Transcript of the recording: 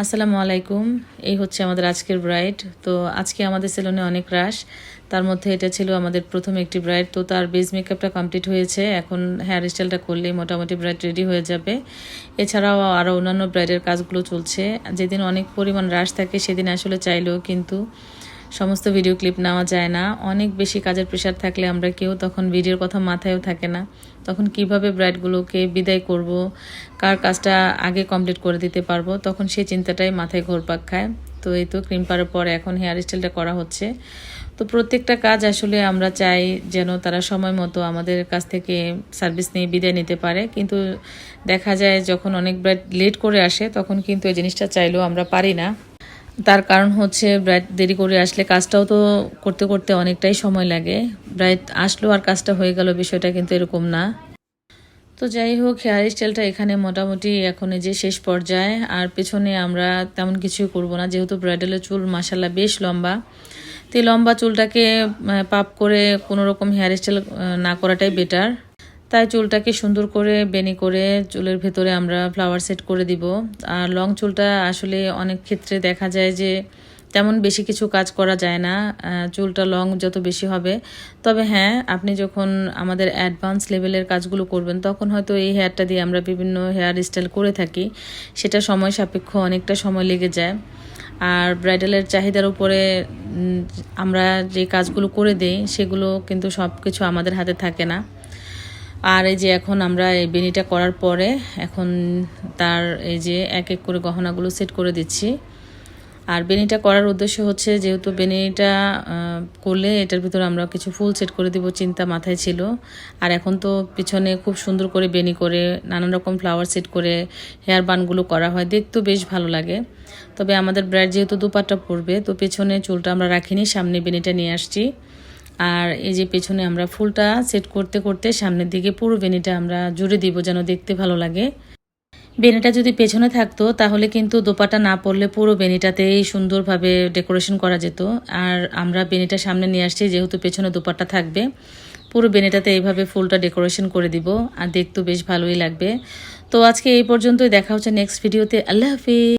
আসসালামু আলাইকুম। এই হচ্ছে আমাদের আজকের ব্রাইড। তো আজকে আমাদের সেলুনে অনেক রাশ। তার মধ্যে এটা ছিল আমাদের প্রথম একটি ব্রাইড। তো তার বেস মেকআপটা কমপ্লিট হয়েছে। এখন হেয়ার স্টাইলটা করলেই মোটামুটি ব্রাইড রেডি হয়ে যাবে। এছাড়াও আরও অন্যান্য ব্রাইডের কাজগুলো চলছে। যেদিন অনেক পরিমাণ রাশ থাকে সেদিন আসলে চাইলেও কিন্তু সমস্ত ভিডিও ক্লিপ নেওয়া যায় না। অনেক বেশি কাজের প্রেশার থাকলে আমরা কেউ তখন ভিডিওর কথা মাথায়ও থাকে না। তখন কিভাবে ব্রাইডগুলোকে বিদায় করব, কার কাজটা আগে কমপ্লিট করে দিতে পারবো, তখন সেই চিন্তাটাই মাথায় ঘুরপাক খায়। তো এই তো ক্রিম পাড়ার পর এখন হেয়ার স্টাইলটা করা হচ্ছে। তো প্রত্যেকটা কাজ আসলে আমরা চাই যেন তারা সময় মতো আমাদের কাছ থেকে সার্ভিস নিয়ে বিদায় নিতে পারে, কিন্তু দেখা যায় যখন অনেক ব্রাইড লেট করে আসে তখন কিন্তু এই জিনিসটা চাইলেও আমরা পারি না। তার কারণ হচ্ছে ব্রাইড দেরি করে আসলে কাজটাও তো করতে করতে অনেকটাই সময় লাগে। ব্রাইড আসলো আর কাজটা হয়ে গেল, বিষয়টা কিন্তু এরকম না। তো যাই হোক, হেয়ার স্টাইলটা এখানে মোটামুটি এখন এই যে শেষ পর্যায়ে। আর পেছনে আমরা তেমন কিছুই করব না, যেহেতু ব্রাইডালের চুল মাসাল্লাহ বেশ লম্বা। তো এই লম্বা চুলটাকে পাপ করে কোনো রকম হেয়ার স্টাইল না করাটাই বেটার। তাই চুলটাকে সুন্দর করে বেনি করে চুলের ভেতরে আমরা ফ্লাওয়ার সেট করে দিব। আর লং চুলটা আসলে অনেক ক্ষেত্রে দেখা যায় যে তেমন বেশি কিছু কাজ করা যায় না, চুলটা লং যত বেশি হবে। তবে হ্যাঁ, আপনি যখন আমাদের অ্যাডভান্স লেভেলের কাজগুলো করবেন তখন হয়তো এই হেয়ারটা দিয়ে আমরা বিভিন্ন হেয়ার স্টাইল করে থাকি, সেটা সময় সাপেক্ষ, অনেকটা সময় লেগে যায়। আর ব্রাইডালের চাহিদার উপরে আমরা যে কাজগুলো করে দেই সেগুলো কিন্তু সব কিছু আমাদের হাতে থাকে না। আর এই যে এখন আমরা এই বেনিটা করার পরে এখন তার এই যে এক এক করে গহনাগুলো সেট করে দিচ্ছি। আর বেনিটা করার উদ্দেশ্য হচ্ছে, যেহেতু বেনিটা করলে এটার ভিতরে আমরা কিছু ফুল সেট করে দিব চিন্তা মাথায় ছিল। আর এখন তো পিছনে খুব সুন্দর করে বেনি করে নানান রকম ফ্লাওয়ার সেট করে হেয়ার বানগুলো করা হয়, দেখতেও বেশ ভালো লাগে। তবে আমাদের ব্রাইড যেহেতু দুপাট্টা পরবে, তো পেছনে চুলটা আমরা রাখিনি, সামনে বেনিটা নিয়ে আসছি। আর এই যে পেছনে আমরা ফুলটা সেট করতে করতে সামনের দিকে পুরো বেনিটা আমরা জুড়ে দিব যেন দেখতে ভালো লাগে। বেনিটা যদি পেছনে থাকতো তাহলে কিন্তু দোপাটা না পরলে পুরো বেনিটাতেই সুন্দরভাবে ডেকোরেশন করা যেত। আর আমরা বেনিটা সামনে নিয়ে আসছি, যেহেতু পেছনে দোপাট্টা থাকবে, পুরো বেনিটাতে এইভাবে ফুলটা ডেকোরেশন করে দিব। আর দেখতেও বেশ ভালোই লাগবে। তো আজকে এই পর্যন্তই, দেখা হচ্ছে নেক্সট ভিডিওতে। আল্লাহ হাফিজ।